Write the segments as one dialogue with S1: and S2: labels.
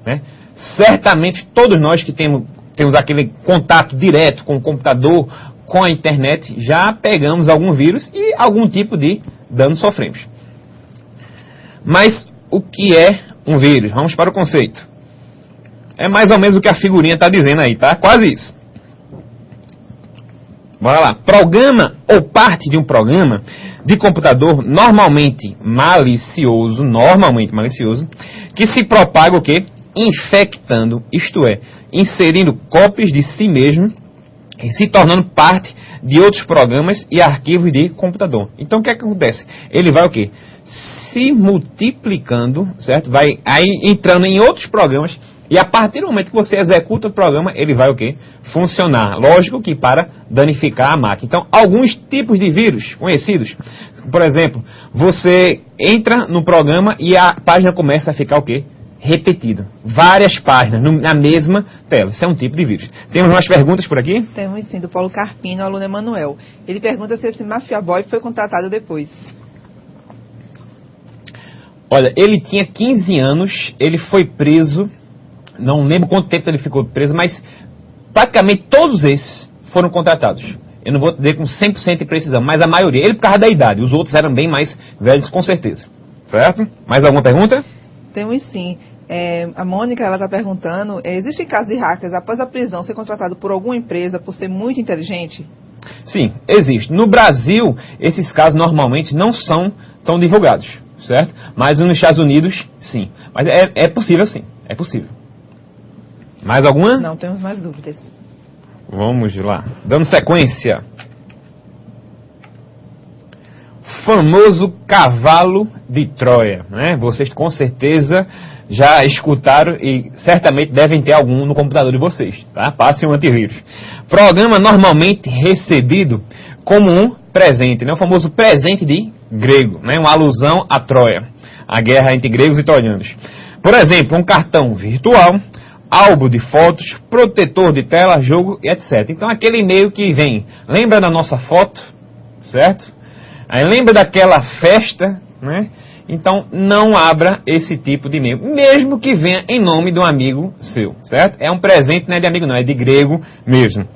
S1: né? Certamente todos nós que temos aquele contato direto com o computador, com a internet, já pegamos algum vírus e algum tipo de dano sofremos. Mas o que é um vírus? Vamos para o conceito. É mais ou menos o que a figurinha está dizendo aí, tá? Quase isso. Bora lá. Programa ou parte de um programa de computador normalmente malicioso, que se propaga o quê? Infectando, isto é, inserindo cópias de si mesmo e se tornando parte de outros programas e arquivos de computador. Então o que é que acontece? Ele vai o quê? Se multiplicando, certo? Vai aí entrando em outros programas e a partir do momento que você executa o programa, ele vai o quê? Funcionar. Lógico que para danificar a máquina. Então, alguns tipos de vírus conhecidos, por exemplo, você entra no programa e a página começa a ficar o quê? Repetido. Várias páginas na mesma tela. Isso é um tipo de vírus. Temos mais perguntas por aqui?
S2: Temos sim, do Paulo Carpino, aluno Emanuel. Ele pergunta se esse Mafia Boy foi contratado depois.
S1: Olha, ele tinha 15 anos, ele foi preso, não lembro quanto tempo ele ficou preso, mas praticamente todos esses foram contratados. Eu não vou dizer com 100% de precisão, mas a maioria. Ele por causa da idade, os outros eram bem mais velhos, com certeza. Certo? Mais alguma pergunta?
S2: Temos sim. A Mônica, ela está perguntando, existe caso de hackers após a prisão ser contratado por alguma empresa por ser muito inteligente?
S1: Sim, existe. No Brasil, esses casos normalmente não são tão divulgados, certo? Mas nos Estados Unidos, sim. Mas é possível, sim. É possível. Mais alguma?
S2: Não, temos mais dúvidas.
S1: Vamos lá. Dando sequência. Famoso cavalo de Troia, né? Vocês com certeza já escutaram e certamente devem ter algum no computador de vocês, tá? Passem um antivírus. Programa normalmente recebido como um presente, né? O famoso presente de grego, né? Uma alusão a Troia, a guerra entre gregos e troianos. Por exemplo, um cartão virtual, álbum de fotos, protetor de tela, jogo e etc. Então aquele e-mail que vem, lembra da nossa foto, certo? Aí lembra daquela festa, né? Então não abra esse tipo de e-mail, mesmo que venha em nome de um amigo seu, certo? É um presente, não é de amigo não, é de grego mesmo.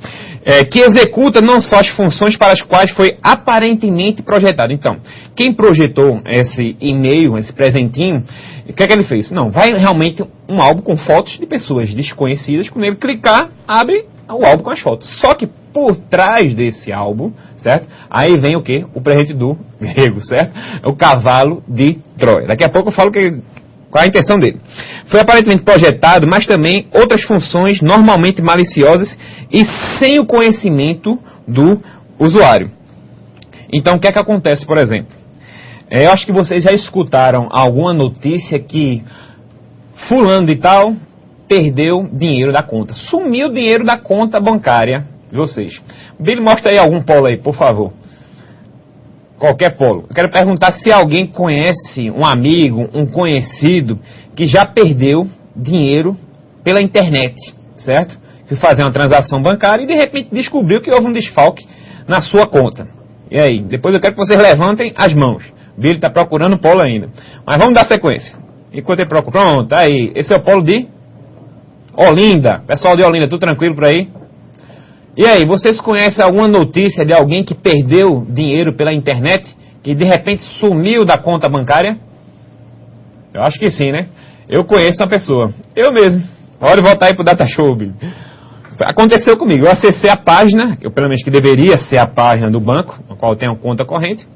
S1: Que executa não só as funções para as quais foi aparentemente projetado. Então, quem projetou esse e-mail, esse presentinho, o que é que ele fez? Não, vai realmente um álbum com fotos de pessoas desconhecidas, quando ele clicar, abre o álbum com as fotos. Só que por trás desse álbum, certo? Aí vem o quê? O presente do grego, certo? O cavalo de Troia. Daqui a pouco eu falo qual é a intenção dele. Foi aparentemente projetado, mas também outras funções normalmente maliciosas e sem o conhecimento do usuário. Então, o que é que acontece, por exemplo? Eu acho que vocês já escutaram alguma notícia que fulano de tal perdeu dinheiro da conta. Sumiu o dinheiro da conta bancária de vocês. Billy, mostra aí algum polo aí, por favor. Qualquer polo. Eu quero perguntar se alguém conhece um amigo, um conhecido, que já perdeu dinheiro pela internet, certo? Que fazer uma transação bancária e de repente descobriu que houve um desfalque na sua conta. E aí? Depois eu quero que vocês levantem as mãos. Billy está procurando o polo ainda. Mas vamos dar sequência. Enquanto ele procura. Pronto, aí. Esse é o polo de Olinda. Pessoal de Olinda, tudo tranquilo por aí? E aí, vocês conhecem alguma notícia de alguém que perdeu dinheiro pela internet? Que de repente sumiu da conta bancária? Eu acho que sim, né? Eu conheço uma pessoa. Eu mesmo. Pode voltar aí pro Data Show, Billy. Aconteceu comigo. Eu acessei a página, pelo menos que deveria ser a página do banco, na qual eu tenho conta corrente.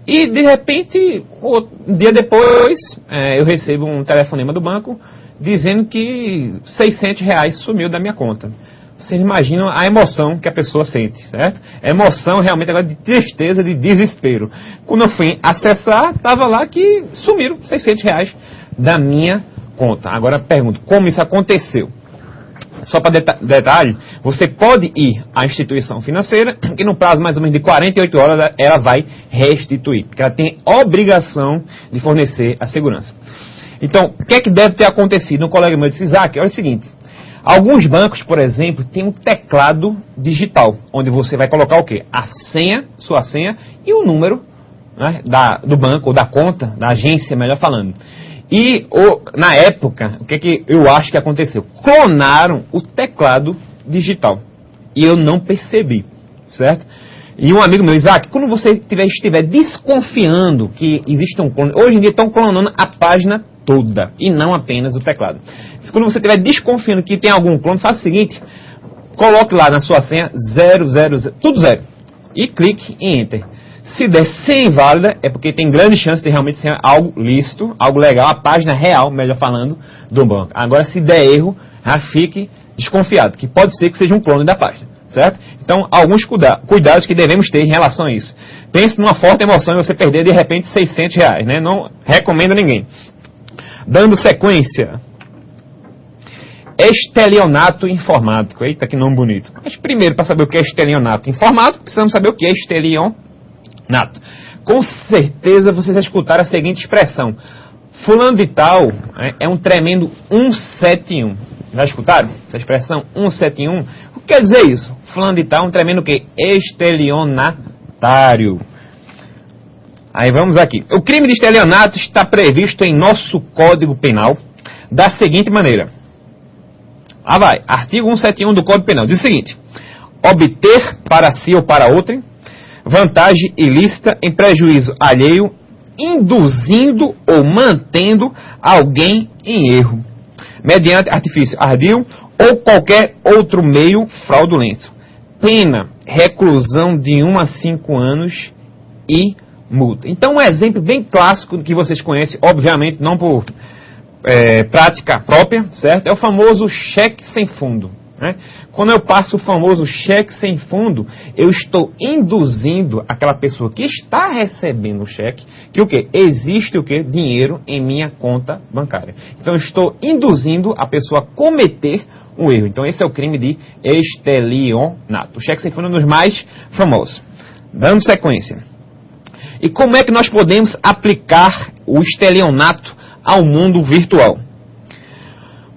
S1: E de repente, um dia depois, eu recebo um telefonema do banco dizendo que R$600 sumiu da minha conta. Vocês imaginam a emoção que a pessoa sente, certo? A emoção realmente agora de tristeza, de desespero. Quando eu fui acessar, estava lá que sumiram R$600 da minha conta. Agora pergunto, como isso aconteceu? Só para detalhe, você pode ir à instituição financeira e no prazo mais ou menos de 48 horas ela vai restituir, porque ela tem obrigação de fornecer a segurança. Então, o que é que deve ter acontecido? Um colega meu disse, Isaac, olha o seguinte, alguns bancos, por exemplo, têm um teclado digital, onde você vai colocar o quê? A senha, sua senha e o número, né, do banco ou da conta, da agência, melhor falando. E na época, o que eu acho que aconteceu? Clonaram o teclado digital. E eu não percebi, certo? E um amigo meu, Isaac, quando você estiver desconfiando que existe um clone, hoje em dia estão clonando a página toda, e não apenas o teclado. Quando você estiver desconfiando que tem algum clone, faça o seguinte, coloque lá na sua senha 000, tudo zero, e clique em Enter. Se der 100 válida, é porque tem grande chance de realmente ser algo lícito, algo legal, a página real, melhor falando, do banco. Agora, se der erro, já fique desconfiado, que pode ser que seja um clone da página, certo? Então, alguns cuidados que devemos ter em relação a isso. Pense numa forte emoção e você perder, de repente, R$600, né? Não recomendo a ninguém. Dando sequência. Estelionato informático. Eita, que nome bonito. Mas primeiro, para saber o que é estelionato informático, precisamos saber o que é estelionato. Com certeza vocês já escutaram a seguinte expressão. Fulano de tal é um tremendo 171. Já escutaram essa expressão 171? O que quer dizer isso? Fulano de tal é um tremendo o quê? Estelionatário. Aí vamos aqui. O crime de estelionato está previsto em nosso Código Penal da seguinte maneira. Artigo 171 do Código Penal. Diz o seguinte. Obter para si ou para outrem vantagem ilícita em prejuízo alheio, induzindo ou mantendo alguém em erro, mediante artifício ardil ou qualquer outro meio fraudulento. Pena, reclusão de 1 a 5 anos e multa. Então, um exemplo bem clássico que vocês conhecem, obviamente não por prática própria, certo? É o famoso cheque sem fundo. Né? Quando eu passo o famoso cheque sem fundo, eu estou induzindo aquela pessoa que está recebendo o cheque que o quê? Existe o quê? Dinheiro em minha conta bancária. Então eu estou induzindo a pessoa a cometer um erro. Então esse é o crime de estelionato. O cheque sem fundo é um dos mais famosos. Dando sequência. E como é que nós podemos aplicar o estelionato ao mundo virtual?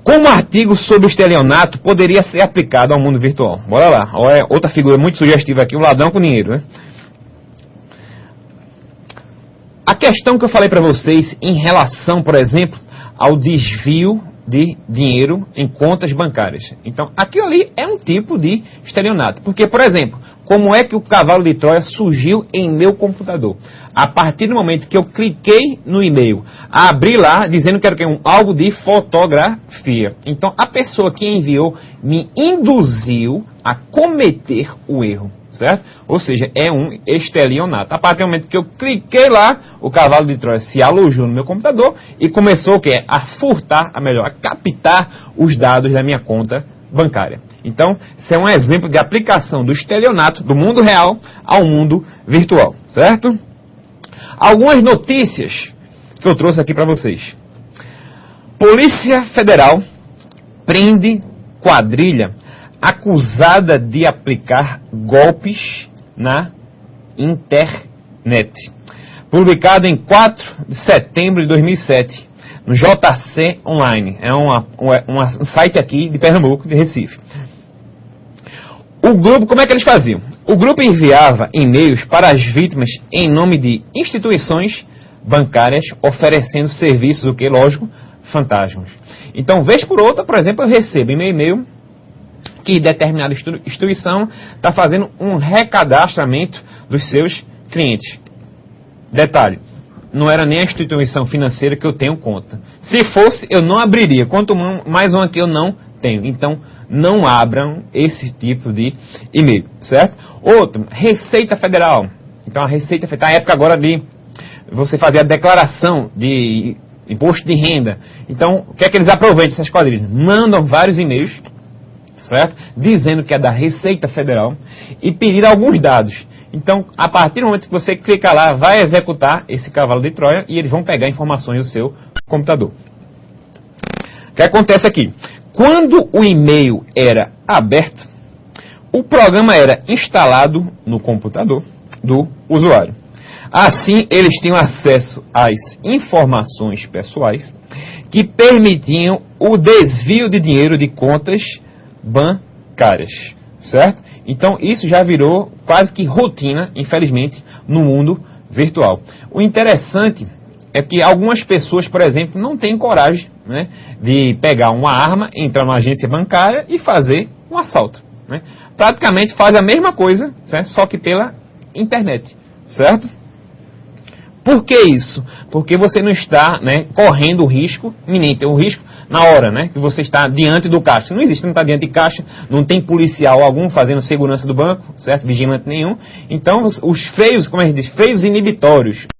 S1: Como artigo sobre o estelionato poderia ser aplicado ao mundo virtual? Bora lá. Olha, outra figura muito sugestiva aqui, o ladrão com dinheiro. Né? A questão que eu falei para vocês em relação, por exemplo, ao desvio de dinheiro em contas bancárias. Então, aquilo ali é um tipo de estelionato. Porque, por exemplo, como é que o cavalo de Troia surgiu em meu computador? A partir do momento que eu cliquei no e-mail, abri lá dizendo que era algo de fotografia. Então, a pessoa que enviou me induziu a cometer o erro. Certo? Ou seja, é um estelionato. A partir do momento que eu cliquei lá, o cavalo de Troia se alojou no meu computador e começou o quê? A furtar, a captar os dados da minha conta bancária. Então, isso é um exemplo de aplicação do estelionato do mundo real ao mundo virtual. Certo? Algumas notícias que eu trouxe aqui para vocês. Polícia Federal prende quadrilha acusada de aplicar golpes na internet. Publicado em 4 de setembro de 2007, no JC Online. É um site aqui de Pernambuco, de Recife. O grupo, como é que eles faziam? O grupo enviava e-mails para as vítimas em nome de instituições bancárias oferecendo serviços, o que? Lógico, fantasmas. Então, vez por outra, por exemplo, eu recebo em meu e-mail que determinada instituição está fazendo um recadastramento dos seus clientes. Detalhe, não era nem a instituição financeira que eu tenho conta. Se fosse, eu não abriria, quanto mais uma que eu não tenho. Então, não abram esse tipo de e-mail, certo? Outro, Receita Federal. Então, a Receita Federal, a época agora de você fazer a declaração de imposto de renda. Então, o que é que eles aproveitam essas quadrilhas? Mandam vários e-mails, certo? Dizendo que é da Receita Federal e pedir alguns dados. Então, a partir do momento que você clica lá, vai executar esse cavalo de Troia e eles vão pegar informações do seu computador. O que acontece aqui? Quando o e-mail era aberto, o programa era instalado no computador do usuário. Assim, eles tinham acesso às informações pessoais que permitiam o desvio de dinheiro de contas bancárias, certo? Então, isso já virou quase que rotina, infelizmente, no mundo virtual. O interessante é que algumas pessoas, por exemplo, não têm coragem, né, de pegar uma arma, entrar numa agência bancária e fazer um assalto, né? Praticamente faz a mesma coisa, certo? Só que pela internet, certo? Por que isso? Porque você não está, né, correndo o risco iminente, o risco na hora, né, que você está diante do caixa. Não existe, não está diante de caixa, não tem policial algum fazendo segurança do banco, certo? Vigilante nenhum. Então, os freios, como a gente diz, freios inibitórios.